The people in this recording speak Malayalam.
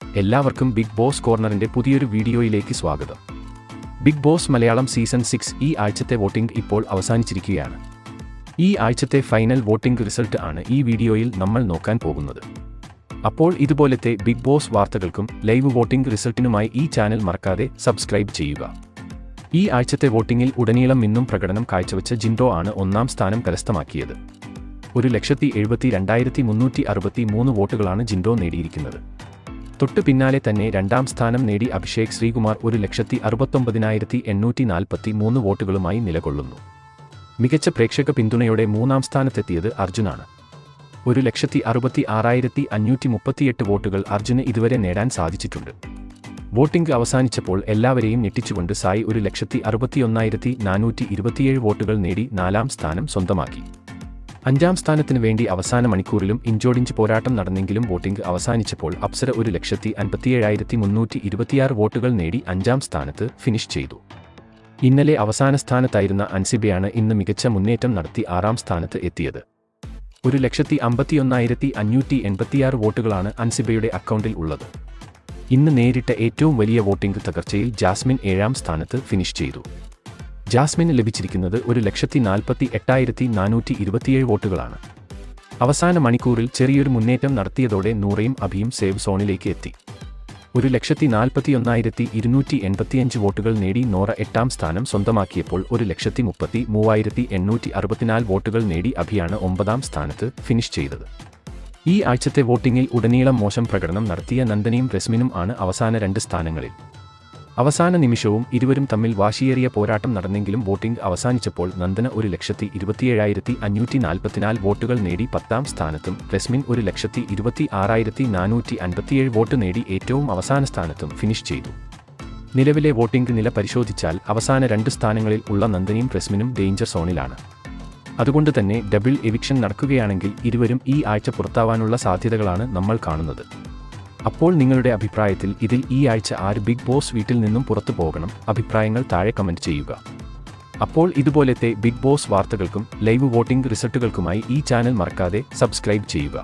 എല്ലാവർക്കും ബിഗ് ബോസ് കോർണറിന്റെ പുതിയൊരു വീഡിയോയിലേക്ക് സ്വാഗതം. ബിഗ് ബോസ് മലയാളം സീസൺ 6 ഈ ആഴ്ചത്തെ വോട്ടിംഗ് ഇപ്പോൾ അവസാനിച്ചിരിക്കുകയാണ്. ഈ ആഴ്ചത്തെ ഫൈനൽ വോട്ടിംഗ് റിസൾട്ട് ആണ് ഈ വീഡിയോയിൽ നമ്മൾ നോക്കാൻ പോകുന്നത്. അപ്പോൾ ഇതുപോലത്തെ ബിഗ് ബോസ് വാർത്തകൾക്കും ലൈവ് വോട്ടിംഗ് റിസൾട്ടിനുമായി ഈ ചാനൽ മറക്കാതെ സബ്സ്ക്രൈബ് ചെയ്യുക. ഈ ആഴ്ചത്തെ വോട്ടിംഗിൽ ഉടനീളം മിന്നും പ്രകടനം കാഴ്ചവെച്ച ജിൻഡോ ആണ് ഒന്നാം സ്ഥാനം കരസ്ഥമാക്കിയത്. 1,72,363 വോട്ടുകളാണ് ജിൻഡോ നേടിയിരിക്കുന്നത്. തൊട്ടു പിന്നാലെ തന്നെ രണ്ടാം സ്ഥാനം നേടി അഭിഷേക് ശ്രീകുമാർ 1,69,843 വോട്ടുകളുമായി നിലകൊള്ളുന്നു. മികച്ച പ്രേക്ഷക പിന്തുണയോടെ മൂന്നാം സ്ഥാനത്തെത്തിയത് അർജുനാണ്. 1,66,538 വോട്ടുകൾ അർജുന് ഇതുവരെ നേടാൻ സാധിച്ചിട്ടുണ്ട്. വോട്ടിംഗ് അവസാനിച്ചപ്പോൾ എല്ലാവരെയും ഞെട്ടിച്ചുകൊണ്ട് സായി 1,61,427 വോട്ടുകൾ നേടി നാലാം സ്ഥാനം സ്വന്തമാക്കി. അഞ്ചാം സ്ഥാനത്തിന് വേണ്ടി അവസാന മണിക്കൂറിലും ഇഞ്ചോടിഞ്ച് പോരാട്ടം നടന്നെങ്കിലും വോട്ടിംഗ് അവസാനിച്ചപ്പോൾ അപ്സര 1,57,326 വോട്ടുകൾ നേടി അഞ്ചാം സ്ഥാനത്ത് ഫിനിഷ് ചെയ്തു. ഇന്നലെ അവസാന സ്ഥാനത്തായിരുന്ന അൻസിബയാണ് ഇന്ന് മികച്ച മുന്നേറ്റം നടത്തി ആറാം സ്ഥാനത്ത് എത്തിയത്. 1,51,586 വോട്ടുകളാണ് അൻസിബയുടെ അക്കൗണ്ടിൽ ഉള്ളത്. ഇന്ന് നേരിട്ട ഏറ്റവും വലിയ വോട്ടിംഗ് തകർച്ചയിൽ ജാസ്മിൻ ഏഴാം സ്ഥാനത്ത് ഫിനിഷ് ചെയ്തു. ജാസ്മിന് ലഭിച്ചിരിക്കുന്നത് 1,48,427 വോട്ടുകളാണ്. അവസാന മണിക്കൂറിൽ ചെറിയൊരു മുന്നേറ്റം നടത്തിയതോടെ നൂറയും അഭിയും സേവ് സോണിലേക്ക് എത്തി. 1,41,285 വോട്ടുകൾ നേടി നോറ എട്ടാം സ്ഥാനം സ്വന്തമാക്കിയപ്പോൾ 1,33,864 വോട്ടുകൾ നേടി അഭിയാണ് ഒമ്പതാം സ്ഥാനത്ത് ഫിനിഷ് ചെയ്തത്. ഈ ആഴ്ചത്തെ വോട്ടിംഗിൽ ഉടനീളം മോശം പ്രകടനം നടത്തിയ നന്ദനയും റെസ്മിനും ആണ് അവസാന രണ്ട് സ്ഥാനങ്ങളിൽ. അവസാന നിമിഷവും ഇരുവരും തമ്മിൽ വാശിയേറിയ പോരാട്ടം നടന്നെങ്കിലും വോട്ടിംഗ് അവസാനിച്ചപ്പോൾ നന്ദന 1,27,544 വോട്ടുകൾ നേടി പത്താം സ്ഥാനത്തും റെസ്മിൻ 1,26,457 വോട്ട് നേടി ഏറ്റവും അവസാന സ്ഥാനത്തും ഫിനിഷ് ചെയ്തു. നിലവിലെ വോട്ടിംഗ് നില പരിശോധിച്ചാൽ അവസാന രണ്ട് സ്ഥാനങ്ങളിൽ ഉള്ള നന്ദനയും റെസ്മിനും ഡേഞ്ചർ സോണിലാണ്. അതുകൊണ്ട് തന്നെ ഡബിൾ എവിക്ഷൻ നടക്കുകയാണെങ്കിൽ ഇരുവരും ഈ ആഴ്ച പുറത്താവാനുള്ള സാധ്യതകളാണ് നമ്മൾ കാണുന്നത്. അപ്പോൾ നിങ്ങളുടെ അഭിപ്രായത്തിൽ ഇതിൽ ഈ ആഴ്ച ആര് ബിഗ് ബോസ് വീട്ടിൽ നിന്നും പുറത്തു പോകണം? അഭിപ്രായങ്ങൾ താഴെ കമന്റ് ചെയ്യുക. അപ്പോൾ ഇതുപോലത്തെ ബിഗ് ബോസ് വാർത്തകൾക്കും ലൈവ് വോട്ടിംഗ് റിസൾട്ടുകൾക്കുമായി ഈ ചാനൽ മറക്കാതെ സബ്സ്ക്രൈബ് ചെയ്യുക.